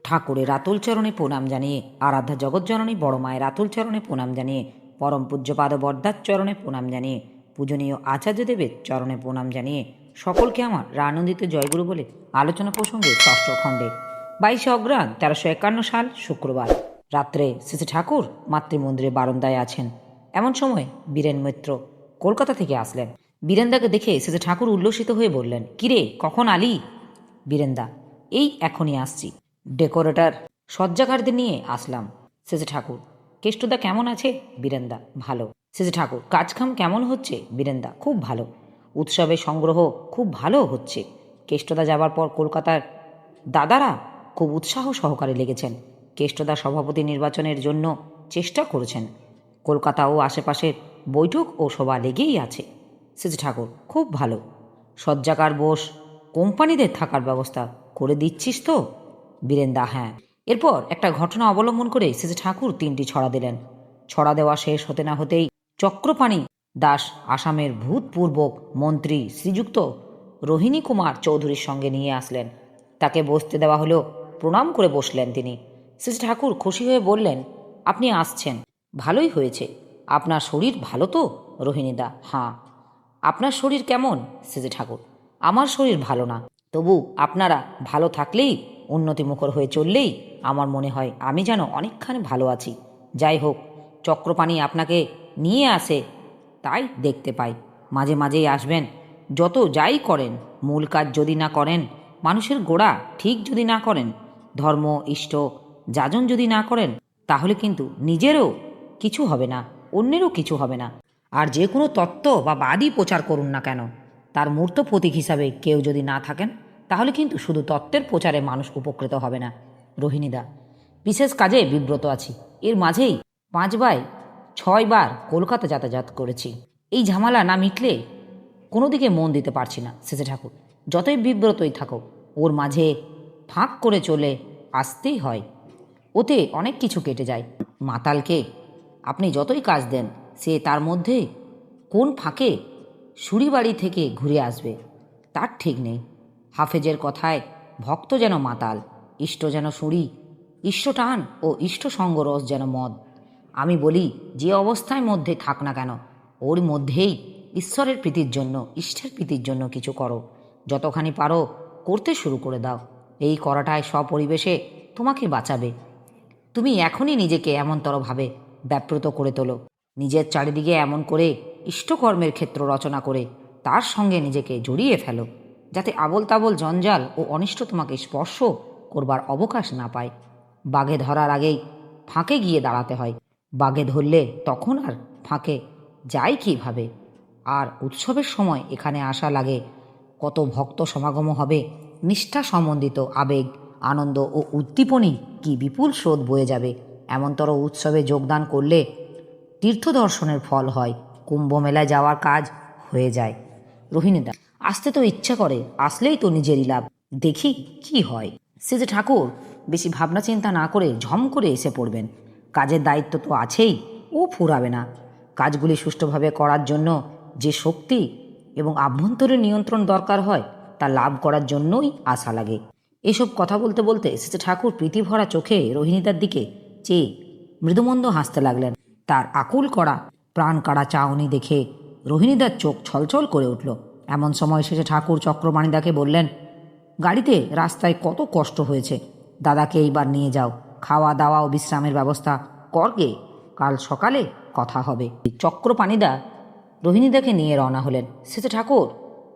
ঠাকুরের আতুল চরণে প্রণাম জানিয়ে, আরাধ্যা জগৎজননী বড় মায়ের আতুল চরণে প্রণাম জানিয়ে, পরম পূজ্যপাদ বরদার চরণে প্রণাম জানিয়ে, পূজনীয় আচার্যদেবের চরণে প্রণাম জানিয়ে সকলকে আমার আনন্দিত জয়গুরু বলে আলোচনা প্রসঙ্গে ষষ্ঠ খণ্ডে 22 অগ্রহায়ণ 1351 সাল শুক্রবার রাত্রে শ্রী ঠাকুর মাতৃমন্দিরে বারান্দায় আছেন। এমন সময় বীরেন মিত্র কলকাতা থেকে আসলেন। বীরেন্দাকে দেখে শ্রী ঠাকুর উল্লসিত হয়ে বললেন, কিরে, কখন আলি? বীরেন্দা, এই এখনই আসছি। ডেকোরেটর সজ্জাকারদের নিয়ে আসলাম। শ্রী ঠাকুর, কেষ্টদা কেমন আছে? বীরেন্দা, ভালো। শ্রী ঠাকুর, কাজকাম কেমন হচ্ছে? বীরেন্দা, খুব ভালো। উৎসবের সংগ্রহ খুব ভালো হচ্ছে। কেষ্টদা যাবার পর কলকাতার দাদারা খুব উৎসাহ সহকারে লেগেছেন। কেষ্টদা সভাপতি নির্বাচনের জন্য চেষ্টা করেছেন। কলকাতা ও আশেপাশের বৈঠক ও সভা লেগেই আছে। শ্রী ঠাকুর, খুব ভালো। সজ্জাকার বোস কোম্পানিদের থাকার ব্যবস্থা করে দিচ্ছিস তো? বীরেন্দা, হ্যাঁ। এরপর একটা ঘটনা অবলম্বন করে শ্রী ঠাকুর 3টি ছড়া দিলেন। ছড়া দেওয়া শেষ হতে না হতেই চক্রপাণি দাস আসামের ভূতপূর্বক মন্ত্রী শ্রীযুক্ত রোহিণী কুমার চৌধুরীর সঙ্গে নিয়ে আসলেন। তাকে বসতে দেওয়া হলো। প্রণাম করে বসলেন তিনি। শ্রী ঠাকুর খুশি হয়ে বললেন, আপনি আসছেন, ভালোই হয়েছে। আপনার শরীর ভালো তো? রোহিণীদা, হ্যাঁ। আপনার শরীর কেমন? শ্রী ঠাকুর, আমার শরীর ভালো না, তবু আপনারা ভালো থাকলেই, উন্নতিমুখর হয়ে চললেই আমার মনে হয় আমি যেন অনেকখানি ভালো আছি। যাই হোক, চক্রপাণি আপনাকে নিয়ে আসে তাই দেখতে পাই। মাঝে মাঝেই আসবেন। যত যাই করেন, মূল কাজ যদি না করেন, মানুষের গোড়া ঠিক যদি না করেন, ধর্ম ইষ্ট যাজন যদি না করেন, তাহলে কিন্তু নিজেরও কিছু হবে না, অন্যেরও কিছু হবে না। আর যে কোনো তত্ত্ব বা বাদই প্রচার করুন না কেন, তার মূর্ত প্রতীক হিসাবে কেউ যদি না থাকেন, তাহলে কিন্তু শুধু তত্ত্বের প্রচারে মানুষ উপকৃত হবে না। রোহিণীদা, বিশেষ কাজে বিব্রত আছি। এর মাঝেই 5/6 বার কলকাতা যাতায়াত করেছি। এই ঝামেলা না মিটলে কোনো দিকে মন দিতে পারছি না। শ্রী ঠাকুর, যতই বিব্রতই থাকো, ওর মাঝে ফাঁক করে চলে আসতেই হয়। ওতে অনেক কিছু কেটে যায়। মাতালকে আপনি যতই কাজ দেন, সে তার মধ্যে কোন ফাঁকে সুরিবাড়ি থেকে ঘুরে আসবে তার ঠিক নেই। হাফেজের কথায় ভক্ত যেন মাতাল, ইষ্ট যেন সুরি, ইষ্টটান ও ইষ্টসঙ্গরস যেন মদ। আমি বলি, যে অবস্থায় মধ্যে থাক না কেন, ওর মধ্যেই ঈশ্বরের প্রীতির জন্য, ইষ্টের প্রীতির জন্য কিছু করো। যতখানি পারো করতে শুরু করে দাও। এই করাটায় স্বপরিবেশে তোমাকে বাঁচাবে। তুমি এখনই নিজেকে এমনতরভাবে ব্যাপৃত করে তোলো, নিজের চারিদিকে এমন করে ইষ্টকর্মের ক্ষেত্র রচনা করে তার সঙ্গে নিজেকে জড়িয়ে ফেলো, যাতে আবল তাবল জঞ্জাল ও অনিষ্ট তোমাকে স্পর্শ করবার অবকাশ না পায়। বাঘে ধরার আগেই ফাঁকে গিয়ে দাঁড়াতে হয়। বাঘে ধরলে তখন আর ফাঁকে যায় কীভাবে? আর উৎসবের সময় এখানে আসা লাগে, কত ভক্ত সমাগম হবে, নিষ্ঠা সম্বন্ধিত আবেগ, আনন্দ ও উদ্দীপনী কি বিপুল স্রোত বয়ে যাবে। এমনতর উৎসবে যোগদান করলে তীর্থদর্শনের ফল হয়, কুম্ভ মেলায় যাওয়ার কাজ হয়ে যায়। রোহিণীদা, আসতে তো ইচ্ছা করে, আসলেই তো নিজেরই লাভ, দেখি কি হয়। শ্রী ঠাকুর বেশি ভাবনা চিন্তা না করে ঝম করে এসে পড়বেন। কাজের দায়িত্ব তো আছেই, ও ফুরাবে না। কাজগুলি সুষ্ঠুভাবে করার জন্য যে শক্তি এবং আভ্যন্তরীণ নিয়ন্ত্রণ দরকার হয়, তা লাভ করার জন্যই আশা লাগে। এসব কথা বলতে বলতে শ্রী ঠাকুর প্রীতিভরা চোখে রোহিণীদার দিকে চেয়ে মৃদুমন্দ হাসতে লাগলেন। তার আকুল করা প্রাণ কাড়া চাউনি দেখে রোহিণীদার চোখ ছলছল করে উঠল। এমন সময় শেষে ঠাকুর চক্রপাণিদাকে বললেন, গাড়িতে রাস্তায় কত কষ্ট হয়েছে, দাদাকে এইবার নিয়ে যাও, খাওয়া দাওয়া ও বিশ্রামের ব্যবস্থা করগে, কাল সকালে কথা হবে। চক্রপাণিদা রোহিণীদাকে নিয়ে রওনা হলেন। শ্রী ঠাকুর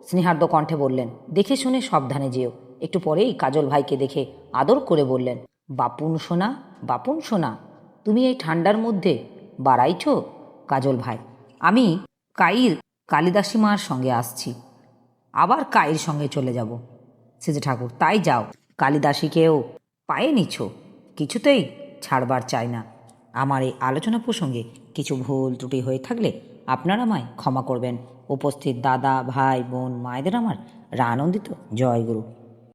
স্নেহার্দ্র কণ্ঠে বললেন, দেখে শুনে সাবধানে যেও। একটু পরেই কাজল ভাইকে দেখে আদর করে বললেন, বাপুন সোনা, বাপুন সোনা, তুমি এই ঠান্ডার মধ্যে বাড়াইছ? কাজল ভাই, আমি কাইর কালিদাসী মার সঙ্গে আসছি, আবার কাইর সঙ্গে চলে যাব। শ্রী ঠাকুর, তাই যাও, কালিদাসীকেও পায়ে নিছ, কিছুতেই ছাড়বার চাই না। আমার এই আলোচনা প্রসঙ্গে কিছু ভুল ত্রুটি হয়ে থাকলে আপনারা আমায় ক্ষমা করবেন। উপস্থিত দাদা, ভাই, বোন, মায়েদের আমার আনন্দিত জয় গুরু।